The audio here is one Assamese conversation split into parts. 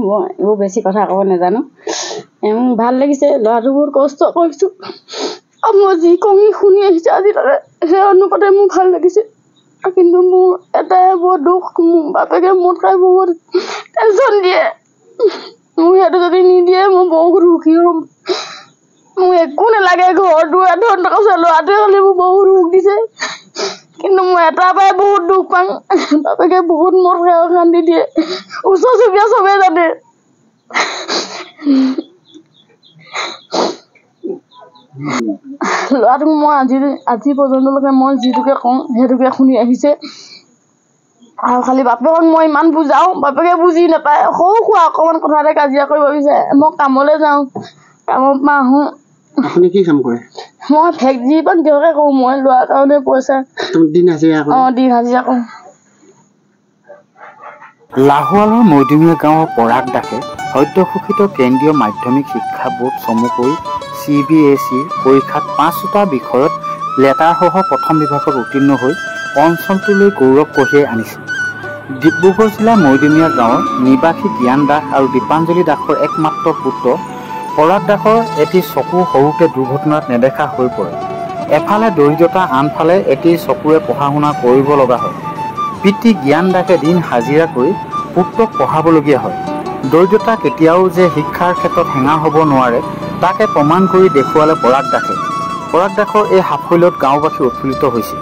মই এইবোৰ বেছি কথা ক'ব নাজানো। ভাল লাগিছে, ল'ৰাটো বহুত কষ্ট কৰিছোঁ। মই যি কমি শুনি আহিছে আজিলৈকে সেই অনুপাতে মোৰ ভাল লাগিছে। কিন্তু মোৰ এটাই বহুত দুখ, মোৰ বাপেকে মোৰ খাই বহুত টেনশ্যন দিয়ে। মোক সেইটো যদি নিদিয়ে মই বহুত সুখী হ'ম। মোক একো নালাগে, ঘৰ দুৱাৰ ধন টকা আছে, ল'ৰাটোৱে হ'লে মোক বহুত সুখ দিছে। কিন্তু মই এটাৰ পৰাই বহুত দুখ পাওঁ। বাপেকে বহুত মোৰ খাই অশান্তি দিয়ে, ওচৰ চুবুৰীয়া চবেই জানে। ল'ৰাটোক মই আজি পৰ্যন্তলৈকে মই যিটোকে কওঁ সেইটোকে শুনি আহিছে। আৰু খালি বাপেকক মই ইমান বুজাওঁ, বাপেকে বুজি নাপায়। সৰু সুৰা অকণমান কথাতে কাজিয়া কৰিব বিচাৰে। মই কামলৈ যাওঁ, কামৰ পৰা আহোঁ। আপুনি কি কাম কৰে? মই যিকণ কিহকে কৰোঁ, মই লোৱাৰ কাৰণে পইচা দিন হাজিৰা কৰোঁ। দিন হাজিৰা কৰোঁ। লাহোৱালৰ মৈদুমীয়া গাঁৱৰ পৰাগ দাসে সদ্যঘোষিত কেন্দ্ৰীয় মাধ্যমিক শিক্ষা বোৰ্ড চমুকৈ CBSE পৰীক্ষাত 5টা বিষয়ত লেটাৰসহ প্ৰথম বিভাগত উত্তীৰ্ণ হৈ অঞ্চলটোলৈ গৌৰৱ কঢ়িয়াই আনিছে। ডিব্ৰুগড় জিলাৰ মৈদুমীয়া গাঁৱৰ নিবাসী জ্ঞান দাস আৰু দীপাঞ্জলি দাসৰ একমাত্ৰ পুত্ৰ পৰাগ দাসৰ এটি চকু সৰুতে দুৰ্ঘটনাত নেদেখা হৈ পৰে। এফালে দৰিদ্ৰতা, আনফালে এটি চকুৰে পঢ়া শুনা কৰিব লগা হয়। পিতৃ জ্ঞান দাসে দিন হাজিৰা কৰি পুত্ৰক পঢ়াবলগীয়া হয়। দৰিদ্ৰতা কেতিয়াও যে শিক্ষাৰ ক্ষেত্ৰত হেঙাৰ হ'ব নোৱাৰে তাকে প্ৰমাণ কৰি দেখুৱালে পৰাগ দাসে। পৰাগ দাসৰ এই সাফল্যত গাঁওবাসী উৎফুল্লিত হৈছে।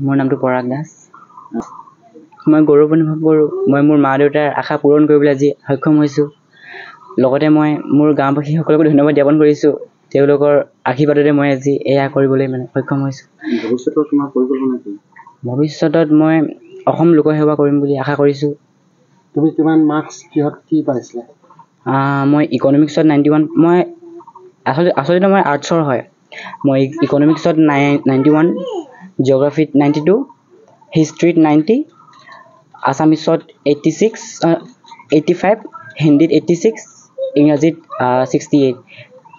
মোৰ নামটো পৰাগ দাস। মই গৌৰৱ অনুভৱ কৰোঁ। মই মোৰ মা দেউতাৰ আশা পূৰণ কৰিবলৈ আজি সক্ষম হৈছোঁ। লগতে মই মোৰ গাঁওবাসীসকলকো ধন্যবাদ জ্ঞাপন কৰিছোঁ। তেওঁলোকৰ আশীৰ্বাদতে মই আজি এয়া কৰিবলৈ সক্ষম হৈছোঁ। ভৱিষ্যতত মই অসম লোকসেৱা কৰিম বুলি আশা কৰিছোঁ। তুমি কিমান মাৰ্কছ কিহত কি পাইছিলা? মই ইকনমিক্সত 91। মই আচলতে মই আৰ্টছৰ হয়। মই ইকনমিক্সত 91, জিঅ'গ্ৰাফীত 92, হিষ্ট্ৰীত 90, আছামিছত 85, হিন্দীত 86, ইংৰাজীত 68।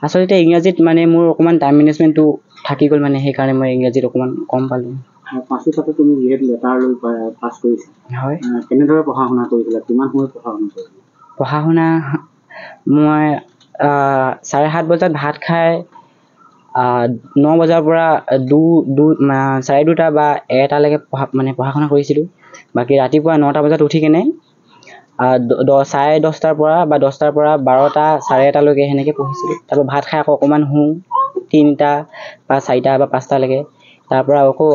আচলতে ইংৰাজীত মোৰ অকণমান টাইম মেনেজমেণ্টটো থাকি গ'ল, সেইকাৰণে মই ইংৰাজীত অকণমান কম পালোঁ। পাছত তুমি যিহেতু লেটাৰ লৈ পাছ কৰিছা, হয়, কেনেদৰে পঢ়া শুনা কৰিছিলা? কিমান সময় পঢ়া শুনা কৰিছিলা? পঢ়া শুনা মই 7:30 বজাত ভাত খাই 9 বজাৰ পৰা 2:30 বা 1টালৈকে পঢ়া শুনা কৰিছিলোঁ। বাকী ৰাতিপুৱা 9টা বজাত উঠি কেনে 10:30 পৰা বা 10টাৰ পৰা 12টা 1:30লৈকে সেনেকৈ পঢ়িছিলোঁ। তাৰপৰা ভাত খাই আকৌ অকণমান শুওঁ 3টা বা 4টা বা 5টালৈকে। তাৰপৰা আকৌ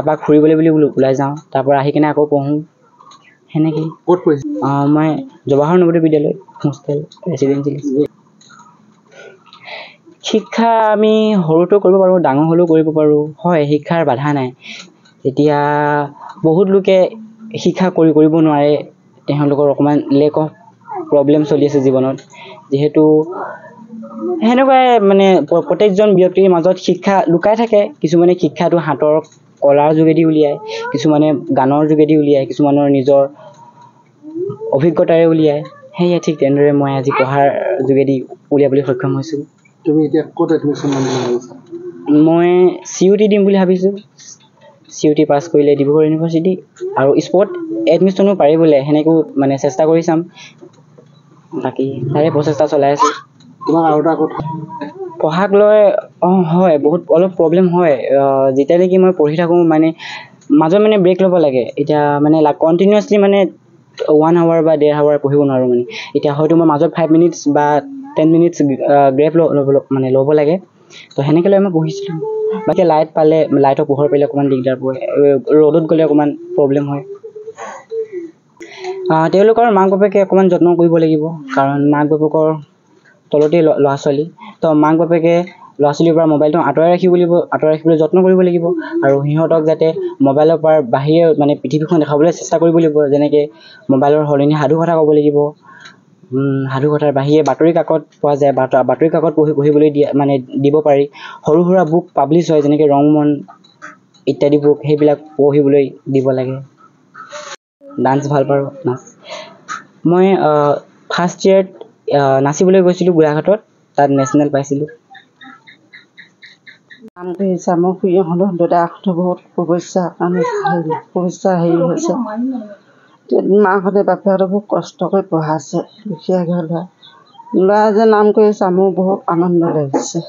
এপাক ফুৰিবলৈ বুলি ওলাই যাওঁ। তাৰপৰা আহি কেনে আকৌ পঢ়োঁ সেনেকেই। ক'ত পঢ়িছিলা? মই জৱাহৰ নৱোদয় বিদ্যালয়, হোষ্টেল, ৰেচিডেঞ্চিয়েল। শিক্ষা আমি সৰুটো কৰিব পাৰোঁ, ডাঙৰ হ'লেও কৰিব পাৰোঁ। হয়, শিক্ষাৰ বাধা নাই। এতিয়া বহুত লোকে শিক্ষা কৰিব নোৱাৰে। তেওঁলোকৰ অকণমান লেক অফ প্ৰব্লেম চলি আছে জীৱনত। যিহেতু সেনেকুৱাই প্ৰত্যেকজন ব্যক্তিৰ মাজত শিক্ষা লুকাই থাকে। কিছুমানে শিক্ষাটো হাতৰ কলাৰ যোগেদি উলিয়ায়, কিছুমানে গানৰ যোগেদি উলিয়ায়, কিছুমানৰ নিজৰ অভিজ্ঞতাৰে উলিয়ায়। সেয়ে ঠিক তেনেদৰে মই আজি পঢ়াৰ যোগেদি উলিয়াবলৈ সক্ষম হৈছোঁ। তুমি এতিয়া ক'ত এডমিশ্যন ল'ম বুলি ভাবিছা? মই CUT দিম বুলি ভাবিছোঁ। CUT পাছ কৰিলে ডিব্ৰুগড় ইউনিভাৰ্চিটি, আৰু স্পট এডমিশ্যনো পাৰি বোলে, সেনেকৈও চেষ্টা কৰি চাম। বাকী তাৰে প্ৰচেষ্টা চলাই আছোঁ। তোমাৰ আৰু এটা কথা, পঢ়াক লৈ হয় অলপ প্ৰব্লেম হয়। যেতিয়া নেকি মই পঢ়ি থাকোঁ মাজত ব্ৰেক ল'ব লাগে। এতিয়া কণ্টিনিউৱাছলি 1 আৱাৰ বা 1.5 আৱাৰ পঢ়িব নোৱাৰোঁ। এতিয়া হয়তো মই মাজত 5 মিনিটছ বা 10 মিনিটছ গ্ৰেপ ল'ব লাগে। তো সেনেকৈ লৈ মই পঢ়িছিলোঁ। বাকী লাইটৰ পোহৰ পালে অকণমান দিগদাৰ পৰে, ৰ'দত গ'লে অকণমান প্ৰব্লেম হয়। তেওঁলোকৰ মাক বাপেকে অকণমান যত্ন কৰিব লাগিব, কাৰণ মাক বাপেকৰ তলতেই ল'ৰা ছোৱালী। তো মাক বাপেকে ল'ৰা ছোৱালীৰ পৰা মোবাইলটো আঁতৰাই ৰাখিবলৈ যত্ন কৰিব লাগিব। আৰু সিহঁতক যাতে মোবাইলৰ পৰা বাহিৰে পৃথিৱীখন দেখাবলৈ চেষ্টা কৰিব লাগিব। যেনেকৈ মোবাইলৰ সলনি সাধু কথা ক'ব লাগিব, সাধুকথাৰ বাহিৰে বাতৰি কাকত পোৱা যায় বাতৰি কাকত পঢ়িবলৈ দিব পাৰি সৰু সুৰা বুক পাব্লিছ হয় যেনেকৈ ৰংমন ইত্যাদি বুক সেইবিলাক পঢ়িবলৈ দিব লাগে ডান্স ভাল পাৰোঁ নাচ মই ফাৰ্ষ্ট ইয়েৰত নাচিবলৈ গৈছিলোঁ গোলাঘাটত তাত নেশ্যনেল পাইছিলোঁ কাম কৰিছে মোৰ খুৰীহঁতৰ দাদাহঁতৰ বহুত সমস্যা হেৰি হৈছে মাহঁতে বাপেহঁতে বহুত কষ্ট কৰি পঢ়াইছে দুখীয়া ঘৰ ল'ৰা যে নাম কৰিছে মোৰ বহুত আনন্দ লাগিছে